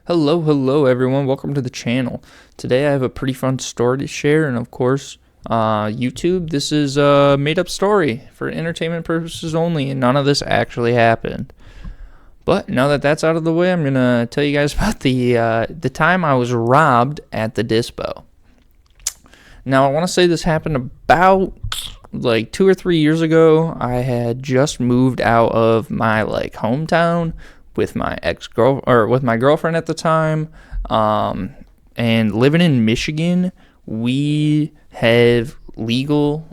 Hello everyone. Welcome to the channel. Today I have a pretty fun story to share, and of course, YouTube, this is a made-up story for entertainment purposes only, and none of this actually happened. But now that that's out of the way, I'm gonna tell you guys about the time I was robbed at the Dispo. Now, I want to say this happened about like 2 or 3 years ago. I had just moved out of my hometown with my with my girlfriend at the time, and living in Michigan, we have legal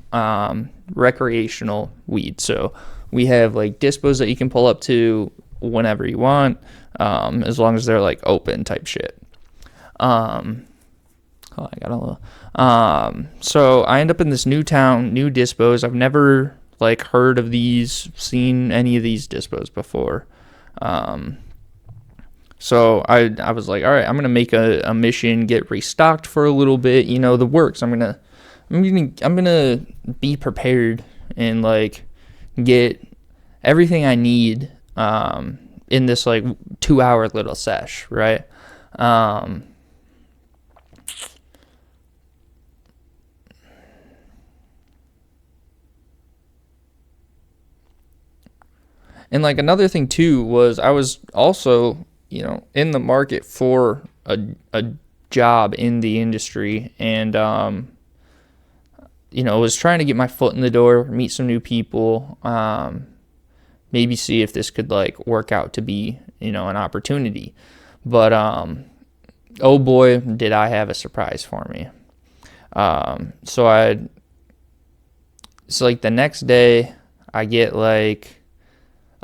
recreational weed. So we have dispos that you can pull up to whenever you want, as long as they're open type shit. Oh, I got a little. So I end up in this new town, new dispos. I've never heard of these, seen any of these dispos before. So I was like, all right, I'm gonna make a mission, get restocked for a little bit, the works. I'm gonna be prepared and get everything I need in this 2 hour little sesh, right? And another thing too was I was also, in the market for a job in the industry, and was trying to get my foot in the door, meet some new people, maybe see if this could work out to be, an opportunity. But oh boy, did I have a surprise for me. So the next day I get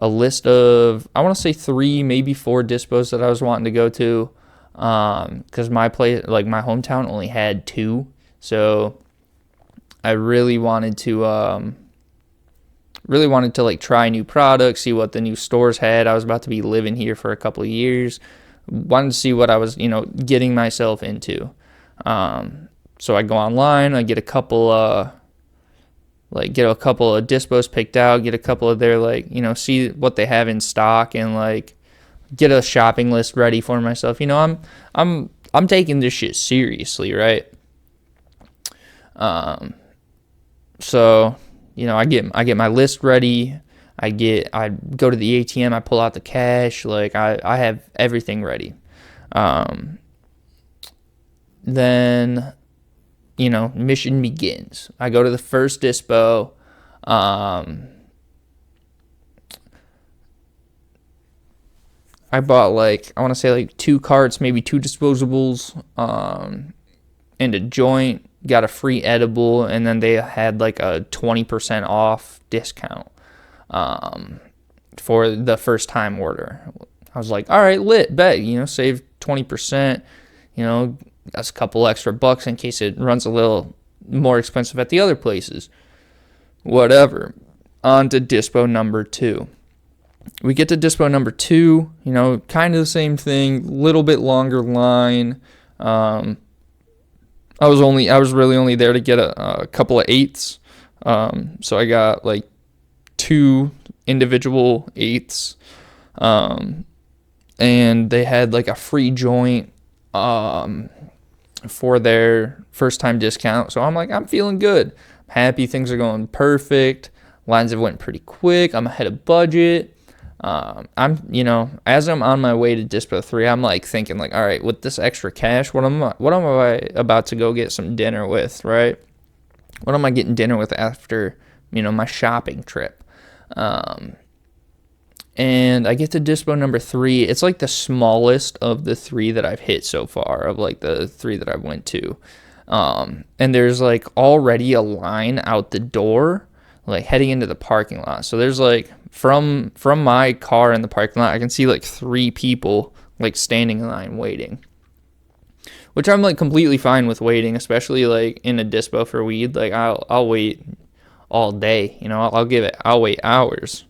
a list of, I want to say 3, maybe 4 dispos that I was wanting to go to, because my place, my hometown, only had 2. So I really wanted to try new products, see what the new stores had. I was about to be living here for a couple of years, wanted to see what I was getting myself into. So I go online, I get a couple of dispos picked out, get a couple of their see what they have in stock, and get a shopping list ready for myself. I'm taking this shit seriously, right? So I get my list ready. I go to the ATM, I pull out the cash, I have everything ready. Then mission begins. I go to the first dispo. I bought I want to say 2 carts, maybe 2 disposables, and a joint. Got a free edible, and then they had a 20% off discount for the first time order. I was like, all right, lit, bet, save 20%, that's a couple extra bucks in case it runs a little more expensive at the other places. Whatever. On to dispo number 2. We get to dispo number 2, kind of the same thing, little bit longer line. I was really only there to get a couple of 8s. So I got 2 individual 8s. And they had a free joint for their first time discount. So I'm feeling good. I'm happy, things are going perfect. Lines have went pretty quick. I'm ahead of budget. As I'm on my way to Dispo 3, I'm thinking all right, with this extra cash, what am I about to go get some dinner with, right? What am I getting dinner with after, my shopping trip? And I get to Dispo number 3. It's the smallest of the 3 that I've hit so far, of the 3 that I went to. And there's already a line out the door, heading into the parking lot. So there's from my car in the parking lot, I can see 3 people standing in line waiting, which I'm completely fine with waiting, especially in a dispo for weed. I'll wait all day, I'll wait hours.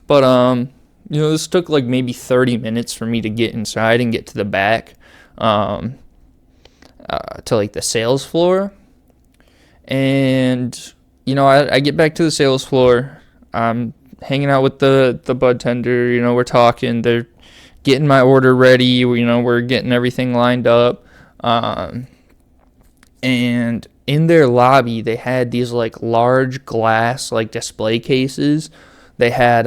But this took maybe 30 minutes for me to get inside and get to the back, to the sales floor. And I get back to the sales floor. I'm hanging out with the bud tender. We're talking. They're getting my order ready. We're getting everything lined up. And in their lobby, they had these like large glass like display cases. They had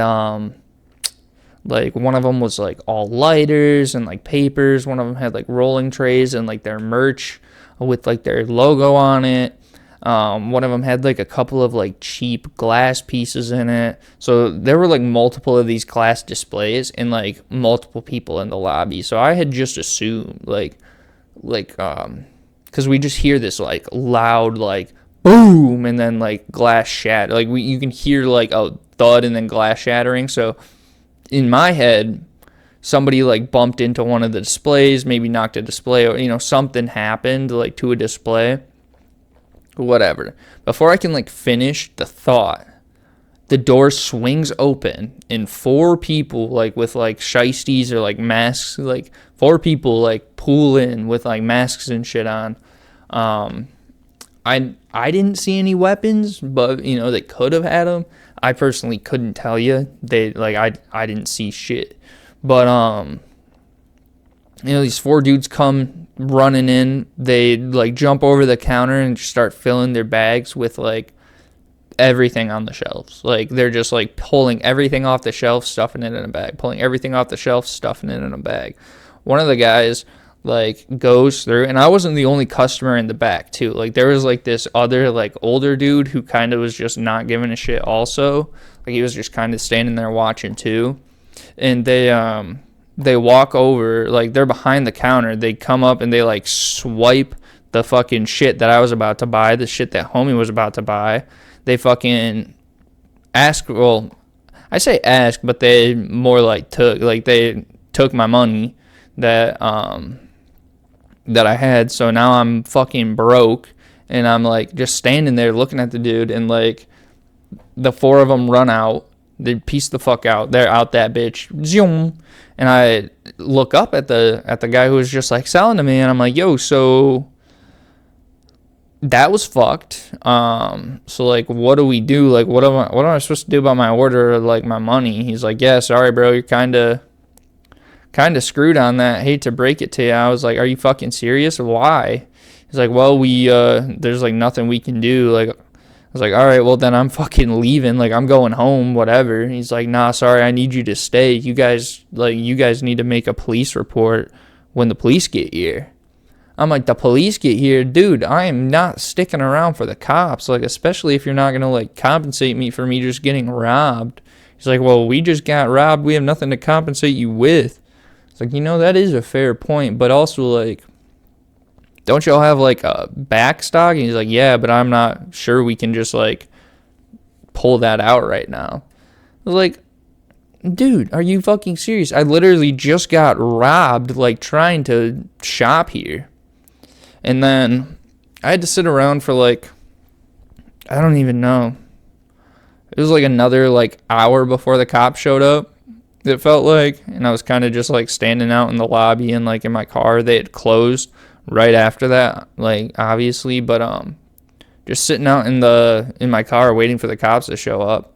like one of them was like all lighters and like papers. One of them had like rolling trays and like their merch with like their logo on it. One of them had like a couple of like cheap glass pieces in it. So there were like multiple of these glass displays and like multiple people in the lobby. So I had just assumed because we just hear this like loud like boom and then like glass shatter. Like you can hear like a thud and then glass shattering. So in my head, somebody like bumped into one of the displays, maybe knocked a display, or something happened like to a display. Whatever. Before I can like finish the thought, the door swings open and 4 people like with like shiesties or like masks, like 4 people like pull in with like masks and shit on. I didn't see any weapons, but they could have had them. I personally couldn't tell you. I didn't see shit. But these 4 dudes come running in. They like jump over the counter and just start filling their bags with like everything on the shelves. Like they're just like pulling everything off the shelf, stuffing it in a bag, pulling everything off the shelf, stuffing it in a bag. One of the guys like goes through, and I wasn't the only customer in the back too. Like there was like this other like older dude who kind of was just not giving a shit also. Like he was just kind of standing there watching too. And they walk over, like they're behind the counter. They come up and they like swipe the fucking shit that I was about to buy, the shit that homie was about to buy. They fucking ask, well, I say ask, but they more like they took my money that I had. So now I'm fucking broke, and I'm like just standing there looking at the dude, and like the 4 of them run out. They piece the fuck out. They're out that bitch. Zoom. And I look up at the guy who was just like selling to me, and I'm like, yo, so that was fucked. So like, what do we do? Like, what am I supposed to do about my order or like my money? He's like, yeah, sorry, bro, you're kind of screwed on that. Hate to break it to you. I was like, are you fucking serious? Why? He's like, well, there's like nothing we can do. Like, I was like, all right, well then I'm fucking leaving. Like I'm going home, whatever. He's like, nah, sorry, I need you to stay. You guys need to make a police report when the police get here. I'm like, the police get here? Dude, I am not sticking around for the cops. Like, especially if you're not going to like compensate me for me just getting robbed. He's like, well, we just got robbed. We have nothing to compensate you with. It's like, that is a fair point. But also like, don't y'all have like a backstock? And he's like, yeah, but I'm not sure we can just like pull that out right now. I was like, dude, are you fucking serious? I literally just got robbed like trying to shop here. And then I had to sit around for like, I don't even know. It was like another like hour before the cops showed up, it felt like. And I was kind of just like standing out in the lobby and like in my car. They had closed right after that, like obviously, but just sitting out in my car waiting for the cops to show up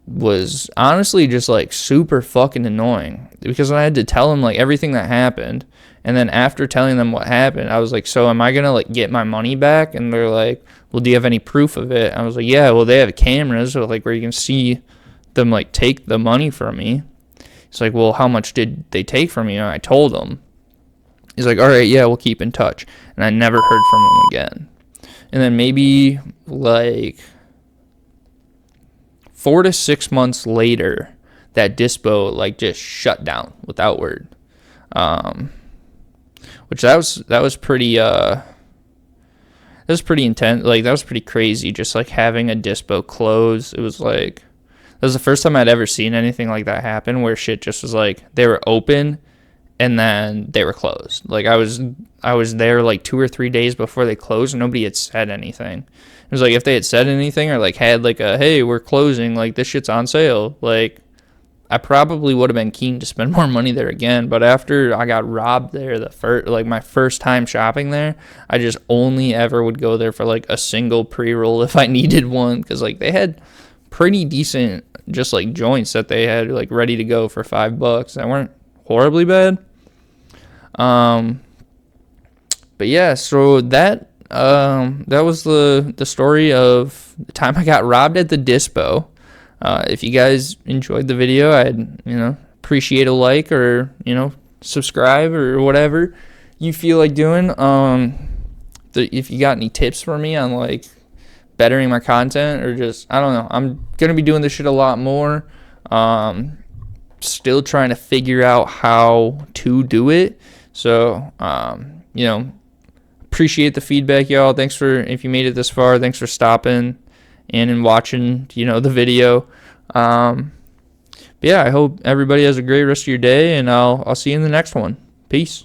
was honestly just like super fucking annoying, because I had to tell them like everything that happened, and then after telling them what happened, I was like, so am I gonna like get my money back? And they're like, well, do you have any proof of it? I was like, yeah, well, they have cameras, so like where you can see them like take the money from me. It's like, well, how much did they take from me? And I told them. He's like, all right, yeah, we'll keep in touch. And I never heard from him again. And then maybe like 4 to 6 months later, that Dispo like just shut down without word. Which that was pretty intense. Like that was pretty crazy, just like having a Dispo close. It was like, that was the first time I'd ever seen anything like that happen, where shit just was like they were open and then they were closed. Like I was there like 2 or 3 days before they closed, and nobody had said anything. It was like if they had said anything or like had like a, hey, we're closing, like this shit's on sale, like I probably would have been keen to spend more money there again. But after I got robbed there my first time shopping there, I just only ever would go there for like a single pre-roll if I needed one, because like they had pretty decent just like joints that they had like ready to go for $5 that horribly bad. But yeah, so that was the story of the time I got robbed at the Dispo. If you guys enjoyed the video, I'd appreciate a like, or subscribe, or whatever you feel like doing. If you got any tips for me on like bettering my content, or just, I don't know, I'm gonna be doing this shit a lot more. Still trying to figure out how to do it. So appreciate the feedback, y'all. Thanks for, if you made it this far, thanks for stopping and watching the video. But yeah, I hope everybody has a great rest of your day, and I'll see you in the next one. Peace.